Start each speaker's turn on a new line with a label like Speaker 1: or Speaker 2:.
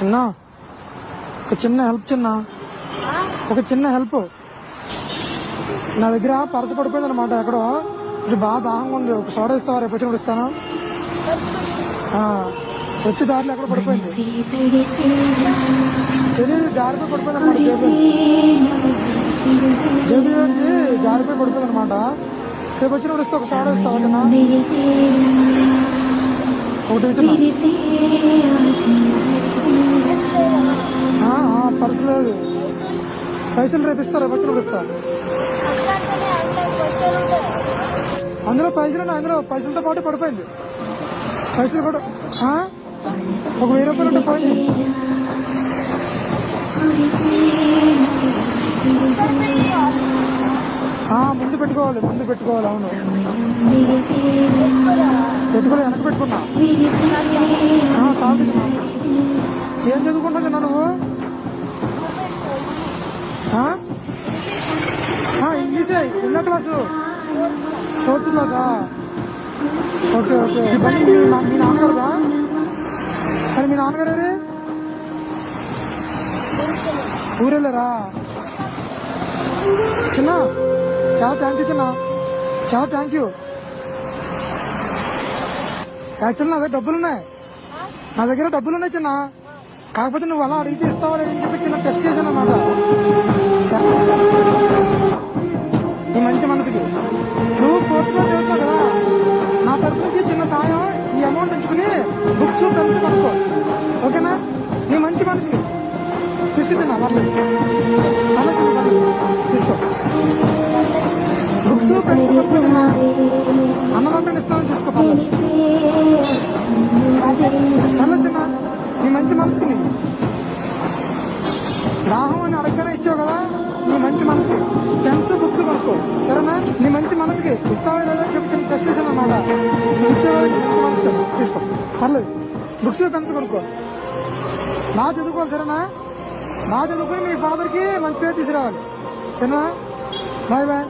Speaker 1: చిన్న ఒక చిన్న హెల్ప్ ఒక చిన్న హెల్ప్ నా దగ్గర పర్సు పడిపోయింది అనమాట ఎక్కడో. ఇది బాగా దాహంగా ఉంది, ఒక సోడా ఇస్తావా? రేపు వచ్చినప్పుడు ఇస్తాను. వచ్చి దారిలో ఎక్కడ పడిపోయింది తెలియదు, జారిపోయి పడిపోయింది అనమాట. జేబీ నుంచి జారిపోయి పడిపోయింది అనమాట. రేపు వచ్చినప్పుడు ఇస్తా, ఒక సోడా ఇస్తావా? ఒకటి పర్సు లేదు, పైసలు రేపు ఇస్తా, రేపు వచ్చినప్పుడు ఇస్తా. అందులో పైసలతో పాటు పడిపోయింది. పైసలు కూడా ఒక 1000 రూపాయలు ఉంటే పోయింది. ముందు పెట్టుకోవాలి. అవును పెట్టుకోవాలి, వెనక పెట్టుకున్నా. చాలు. ఏం చదువుకుంటున్నా చిన్న నువ్వు? ఇంగ్లీషే. ఎన్నో క్లాసు? 4th క్లాసా? ఓకే. ఈ బండి మీ నాన్నగారుదా? మరి మీ నాన్నగారు ఊరెళ్ళారా? చిన్న చాలా థ్యాంక్ యూ. యాక్చువల్ నా దగ్గర డబ్బులున్నాయి చిన్న. కాకపోతే నువ్వు అలా అడిగితే ఇస్తావా లేదని చెప్పి చిన్న టెస్ట్ చేశాను అన్నమాట. నీ మంచి మనసుకి నువ్వు 4th క్లాస్ చదువుతావు కదా, నా తరఫు నుంచి చిన్న సాయం, ఈ అమౌంట్ ఉంచుకుని బుక్స్ పెన్స్ కొనుక్కో. ఓకేనా? నీ మంచి మనసుకి తీసుకొచ్చిన పర్లేదు తీసుకో. బుక్స్ పెన్స్ కొనుక్కొచ్చిన అన్నమాట ఇస్తామని తీసుకో. పర్లేదు చిన్న, నీ మంచి మనసుకి. దాహం అని అడగనే ఇచ్చావు కదా, నీ మంచి మనసుకి పెన్స్ బుక్స్ కొనుక్కో. సరేనా? నీ మంచి మనసుకి ఇస్తావా లేదా చెప్తాను, టెస్ట్ చేశాను అన్నమాట. నువ్వు ఇచ్చేవాళ్ళ మంచి మనసుకి తీసుకో. పర్లేదు, బుక్స్ పెన్స్ కొనుక్కో. బాగా చదువుకోవాలి. సరేనా? బాగా చదువుకుని మీ ఫాదర్కి మంచి పేరు తీసుకురావాలి. సరేనా? బాయ్.